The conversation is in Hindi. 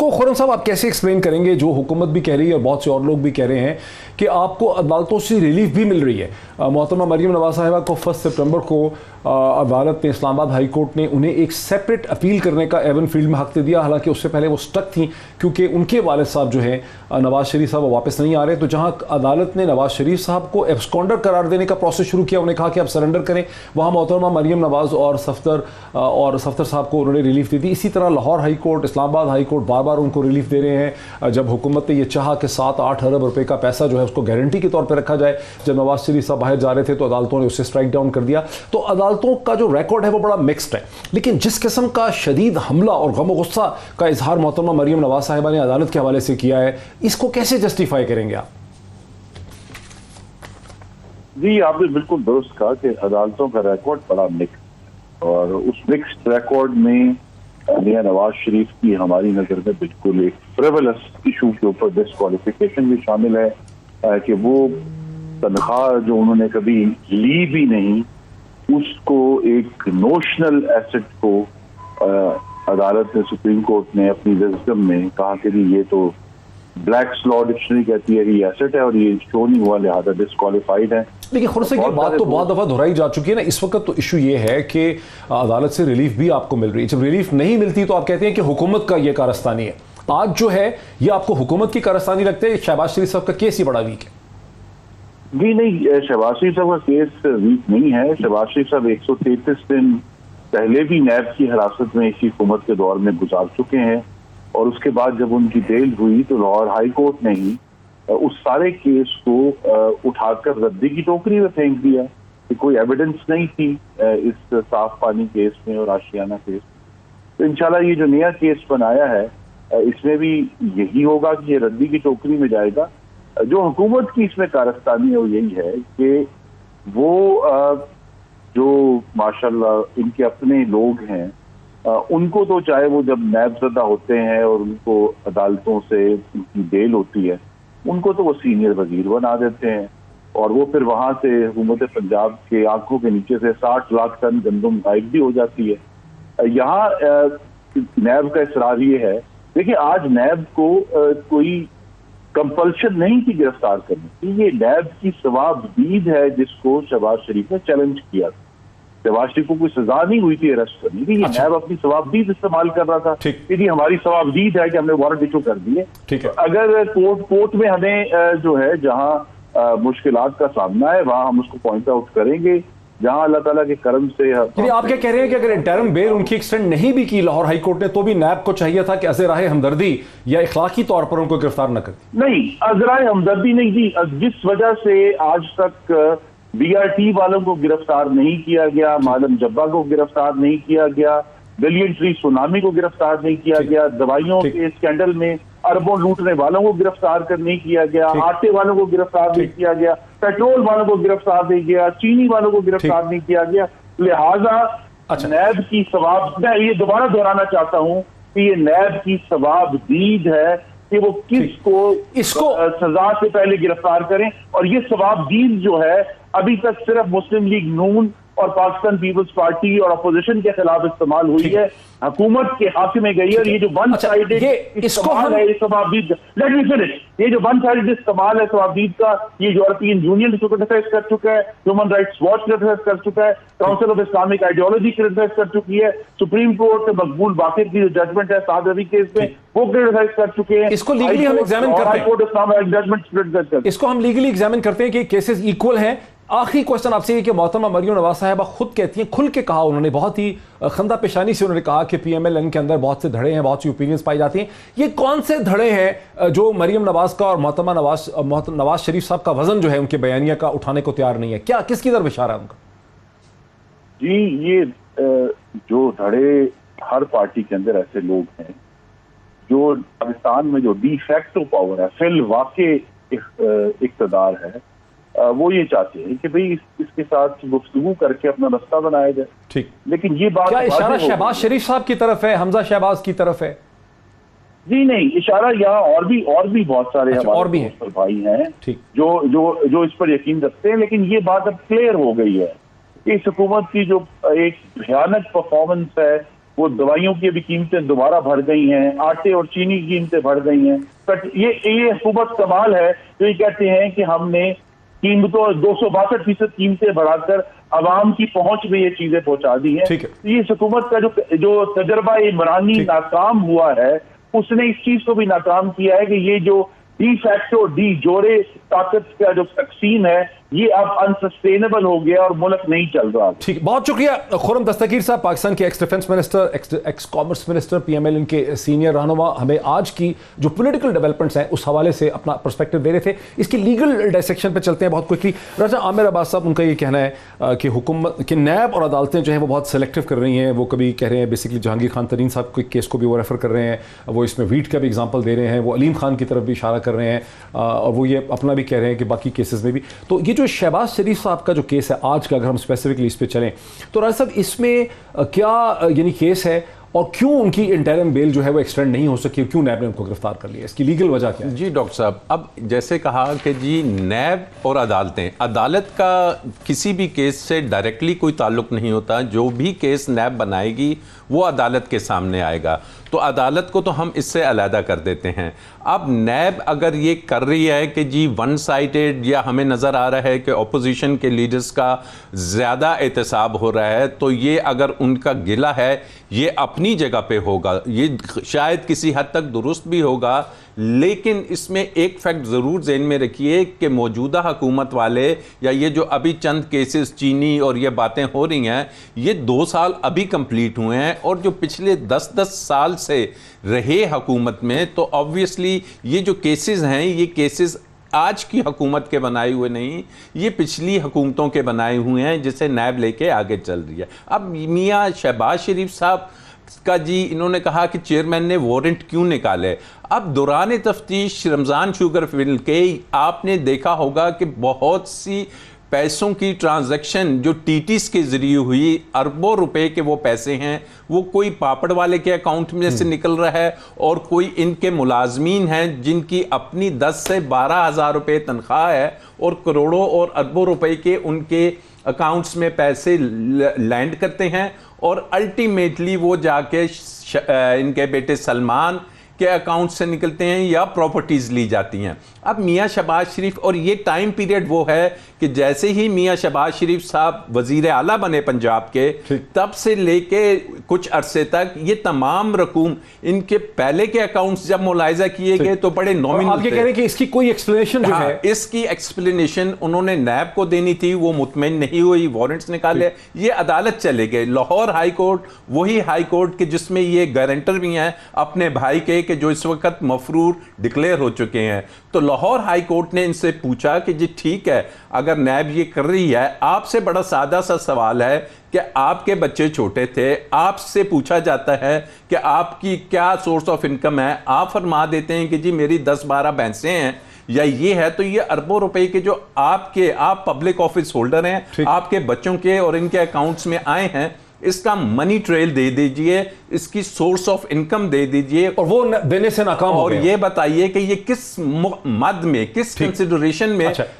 इसको खुर्रम साहब आप कैसे एक्सप्लेन करेंगे, जो हुकूमत भी कह रही है और बहुत से और लोग भी कह रहे हैं कि आपको अदालतों से रिलीफ भी मिल रही है। मोहतरमा मरियम नवाज साहिबा को 1 सितंबर को अदालत ने, इस्लामाबाद हाई कोर्ट ने उन्हें एक सेपरेट अपील करने का एवन फील्ड में हक दे दिया। हालांकि उससे पहले वो स्टक थी क्योंकि उनके वालिद साहब जो हैं नवाज शरीफ साहब, वो वापस नहीं आ रहे। तो जहां अदालत ने नवाज शरीफ साहब को एब्सकॉन्डर करार देने का प्रोसेस शुरू किया, उन्हें कहा कि आप सरेंडर करें, वहाँ मोहतरमा मरियम नवाज और सफ्तर साहब को उन्होंने रिलीफ दे दी। इसी तरह Lahore high court, Islamabad high court बार बार उनको रिलीफ दे रहे हैं। जब हुकूमत ने यह चाहा कि 7-8 अरब रुपए का पैसा जो है उसको गारंटी के तौर पर रखा जाए, जब नवाज शरीफ साहब बाहर जा रहे थे तो अदालतों ने उसे स्ट्राइक डाउन कर दिया। तो अदालतों का जो रिकॉर्ड है वो बड़ा मिक्स्ड है। लेकिन जिस किस्म का शदीद हमला और गम गुस्सा का इजहार मोहतरमा मरियम नवाज साहिबा ने अदालत के हवाले से किया है, इसको कैसे जस्टिफाई करेंगे आप? जी, आपने बिल्कुल दुरुस्त कहा कि अदालतों का रिकॉर्ड बड़ा मिक्स, और उस मिक्स्ड रिकॉर्ड में मियां नवाज शरीफ की हमारी नजर में बिल्कुल एक फ्रिवलस इशू के ऊपर डिस्क्वालिफिकेशन भी शामिल है कि वो तनख्वाह जो उन्होंने कभी ली भी नहीं, उसको एक नोशनल एसेट को अदालत ने, सुप्रीम कोर्ट ने अपनी विज़डम में कहा कि ये तो ब्लैक्स लॉ डिक्शनरी कहती है कि एसेट है और ये शो नहीं हुआ, लिहाजा डिस्क्वालिफाइड है। लेकिन खुद से ये बात तो बहुत दफा दोहराई जा चुकी है ना। इस वक्त तो इशू ये है कि अदालत से रिलीफ भी आपको मिल रही है, जब रिलीफ नहीं मिलती तो आप कहते हैं कि हुकूमत का ये कारस्तानी है। आज जो है ये आपको हुकूमत की कारस्तानी लगता है? शहबाज शरीफ साहब का केस ही बड़ा वीक है। जी नहीं, शहबाज शरीफ साहब का केस वीक नहीं है। शहबाज शरीफ साहब 133 दिन पहले भी नैब की हिरासत में इसी हुकूमत के दौर में गुजार चुके हैं, और उसके बाद जब उनकी बेल हुई तो लाहौर हाई कोर्ट ने ही उस सारे केस को उठाकर रद्दी की टोकरी में फेंक दिया कि कोई एविडेंस नहीं थी इस साफ पानी केस में और आशियाना केस। तो इंशाल्लाह ये जो नया केस बनाया है इसमें भी यही होगा कि ये रद्दी की टोकरी में जाएगा। जो हुकूमत की इसमें कारस्तानी है वो यही है कि वो जो माशाल्लाह इनके अपने लोग हैं, उनको तो चाहे वो जब नैबज़दा होते हैं और उनको अदालतों से उनकी बेल होती है, उनको तो वो सीनियर वजीर बना देते हैं, और वो फिर वहां से हुकूमत पंजाब के आंखों के नीचे से 60 लाख टन गंदम गायब भी हो जाती है। यहाँ नैब का इसरार ये है, देखिए आज नैब को कोई कंपल्शन नहीं थी गिरफ्तार करने की, ये नैब की सवाबदीद है जिसको शहबाज शरीफ ने चैलेंज किया था। शहबाज शरीफ को कोई सजा नहीं हुई थी अरेस्ट करने की, ये नैब अपनी सवाबदीद इस्तेमाल कर रहा था कि हमारी सवाबदीद है कि हमने वारंट इशू कर दिए। अगर कोर्ट में हमें जो है जहां मुश्किलात का सामना है वहां हम उसको पॉइंट आउट करेंगे, जहां अल्लाह ताला के करम से। आप क्या कह रहे हैं कि अगर इंटरिम बेल उनकी एक्सटेंड नहीं भी की लाहौर हाई कोर्ट ने, तो भी नैब को चाहिए था कि अज़राए हमदर्दी या इखलाकी तौर पर उनको गिरफ्तार न कर? नहीं, अज़राए हमदर्दी नहीं दी। जिस वजह से आज तक BRT वालों को गिरफ्तार नहीं किया गया, मालम जब्बा को गिरफ्तार नहीं किया गया, बिलियन ट्री सुनामी को गिरफ्तार नहीं किया गया, दवाइयों के स्कैंडल में अरबों लूटने वालों को गिरफ्तार कर नहीं किया गया, आटे वालों को गिरफ्तार नहीं किया गया, पेट्रोल वालों को गिरफ्तार नहीं किया, चीनी वालों को गिरफ्तार नहीं किया गया। लिहाजा नैब की सवाब, मैं ये दोबारा दोहराना चाहता हूँ कि ये नैब की सवाबदीद है कि वो इसको सजा से पहले गिरफ्तार करें, और ये सवाबदीद जो है अभी तक सिर्फ मुस्लिम लीग नून और पाकिस्तान पीपल्स पार्टी और अपोजिशन के खिलाफ इस्तेमाल हुई है, हुकूमत के हाथ में गई है। और ये जो वन साइडेड इस्तेमाल है, ये सवाबदीद, लेट मी फिनिश, ये जो वन साइडेड इस्तेमाल है सवाबदीद का, ये यूरोपियन यूनियन क्रिटिसाइज कर चुका है, ह्यूमन राइट्स वॉच क्रिटिसाइज कर चुका है, council of Islamic ideology criticise कर चुकी है, सुप्रीम कोर्ट से मकबूल बाकिर की जो जजमेंट है साद रवि केस में वो क्रिटिसाइज कर चुके हैं। इसको लीगली हम एग्जामिन करते हैं, इसको हम लीगली एग्जामिन करते हैं कि केसेस इक्वल हैं। आखिरी क्वेश्चन आपसे ये कि मोहतरमा मरियम नवाज साहिबा खुद कहती हैं, खुल के कहा उन्होंने, बहुत ही खंदा पेशानी से उन्होंने कहा कि PMLN के अंदर बहुत से धड़े हैं, बहुत सी ओपिनियंस पाई जाती हैं। ये कौन से धड़े हैं जो मरियम नवाज का और मोहतरमा नवाज शरीफ साहब का वजन जो है उनके बयानिया का उठाने को तैयार नहीं है? क्या किसकी तरफ इशारा है उनका? जी, ये जो धड़े हर पार्टी के अंदर ऐसे लोग हैं जो पाकिस्तान में जो डी फैक्टो पावर है, फिल वाक़ई इक़्तिदार है, वो ये चाहते हैं कि भाई इसके साथ गुफ्तगू करके अपना रास्ता बनाया जाए। ठीक, लेकिन ये बात, क्या इशारा शहबाज शरीफ साहब की तरफ है, हमजा शहबाज की तरफ है? जी नहीं, इशारा यहाँ और भी बहुत सारे और भी हैं भाई हैं जो इस पर यकीन रखते हैं। लेकिन ये बात अब क्लियर हो गई है, इस हुकूमत की जो एक भयानक परफॉर्मेंस है वो दवाइयों की भी कीमतें दोबारा बढ़ गई हैं, आटे और चीनी की कीमतें बढ़ गई हैं। बट ये हुकूमत कमाल है जो ये कहते हैं कि हमने कीमतों 262% कीमतें बढ़ाकर आवाम की पहुंच में ये चीजें पहुंचा दी हैं। ये हुकूमत का जो तजर्बा इमरानी नाकाम हुआ है, उसने इस चीज को भी नाकाम किया है कि ये जो डी फैक्टो डी जोड़े ताकत का जो तकसीम है, ये अब अनसस्टेनेबल हो गया और मुल्क नहीं चल रहा। ठीक, बहुत शुक्रिया खुर्रम दस्तगीर साहब, पाकिस्तान के x defence minister, x commerce minister, PMLN के सीनियर रहनुमा, हमें आज की जो पॉलिटिकल डेवलपमेंट्स हैं उस हवाले से अपना पर्सपेक्टिव दे रहे थे। इसकी लीगल डायसेक्शन पे चलते हैं बहुत क्विकली। राजा आमिर अब्बास साहब, उनका ये कहना है कि हुकूमत कि नैब और अदालतें जो हैं वो बहुत सेलेक्टिव कर रही हैं। वो कभी कह रहे हैं बेसिकली जहांगीर खान तरीन साहब के केस को भी वो रेफर कर रहे हैं, वो इसमें वीट का भी एग्जाम्पल दे रहे हैं, वो अलीम खान की तरफ भी इशारा कर रहे हैं, और वो ये अपना भी कह रहे हैं कि बाकी केसेस में भी। तो ये जो शहबाज शरीफ साहब का जो केस है आज का, अगर हम स्पेसिफिकली इस पे चलें तो राज साहब, इसमें क्या यानी केस है और क्यों उनकी इंटरिम बेल जो है वो एक्सटेंड नहीं हो सकी, क्यों नैब ने उनको गिरफ्तार कर लिया, इसकी लीगल वजह क्या है? जी डॉक्टर साहब, अब जैसे कहा कि जी नैब और अदालतें, अदालत का किसी भी केस से डायरेक्टली कोई ताल्लुक नहीं होता। जो भी केस नैब बनाएगी वो अदालत के सामने आएगा, तो अदालत को तो हम इससे अलहदा कर देते हैं। अब नैब अगर ये कर रही है कि जी वन साइडेड, या हमें नज़र आ रहा है कि अपोजिशन के लीडर्स का ज़्यादा एहतसाब हो रहा है, तो ये अगर उनका गिला है ये अपनी जगह पे होगा, ये शायद किसी हद तक दुरुस्त भी होगा। लेकिन इसमें एक फैक्ट ज़रूर ज़हन में रखिए कि मौजूदा हुकूमत वाले, या ये जो अभी चंद केसेस चीनी और ये बातें हो रही हैं, ये 2 साल अभी कंप्लीट हुए हैं, और जो पिछले 10-10 साल से रहे हुकूमत में, तो ऑब्वियसली ये जो केसेस हैं, ये केसेस आज की हुकूमत के बनाए हुए नहीं, ये पिछली हुकूमतों के बनाए हुए हैं, जिसे नैब लेके आगे चल रही है। अब मियाँ शहबाज शरीफ साहब का जी, इन्होंने कहा कि चेयरमैन ने वारंट क्यों निकाले। अब दौरान तफ्तीश रमज़ान शुगर मिल के आपने देखा होगा कि बहुत सी पैसों की ट्रांजैक्शन जो टीटीस के ज़रिए हुई, अरबों रुपए के वो पैसे हैं, वो कोई पापड़ वाले के अकाउंट में से निकल रहा है, और कोई इनके मुलाजमीन हैं जिनकी अपनी 10 से 12 हज़ार रुपये तनख्वाह है, और करोड़ों और अरबों रुपए के उनके अकाउंट्स में पैसे लैंड करते हैं, और अल्टीमेटली वो जाके इनके बेटे सलमान के अकाउंट से निकलते हैं या प्रॉपर्टीज़ ली जाती हैं। अब मियाँ शहबाज शरीफ, और ये टाइम पीरियड वो है कि जैसे ही मियाँ शहबाज शरीफ साहब वज़ीर आला बने पंजाब के, तब से लेके कुछ अरसे तक ये तमाम रकूम इनके पहले के अकाउंट्स जब मुलाहिजा किए गए तो बड़े नॉमिनल थे। आप ये कह रहे हैं कि इसकी कोई एक्सप्लेनेशन जो है, इसकी एक्सप्लेनेशन उन्होंने नैब को देनी थी, वो मुतमईन नहीं हुई, वारंट्स निकाले, ये अदालत चले गए। लाहौर हाई कोर्ट, वही हाई कोर्ट के जिसमें ये गारंटर भी हैं अपने भाई के, जो इस वक्त मफरूर डिक्लेयर हो चुके हैं। तो लाहौर हाई कोर्ट ने इनसे पूछा कि जी ठीक है, अगर नैब ये कर रही है, आपसे बड़ा सादा सा सवाल है कि आपके बच्चे छोटे थे, आपसे पूछा जाता है कि आपकी क्या सोर्स ऑफ इनकम है, आप फरमा देते हैं कि जी मेरी 10-12 भैंसें हैं या ये है, तो ये अरबों रुपए के जो आप पब्लिक ऑफिस होल्डर हैं, आपके बच्चों के और इनके अकाउंट्स में आए हैं, इसका मनी ट्रेल दे दीजिए, इसकी सोर्स ऑफ इनकम दे दीजिए, और वो देने से नाकाम हो गए। और ये बताइए कि ये किस मद में, किस कंसिडरेशन में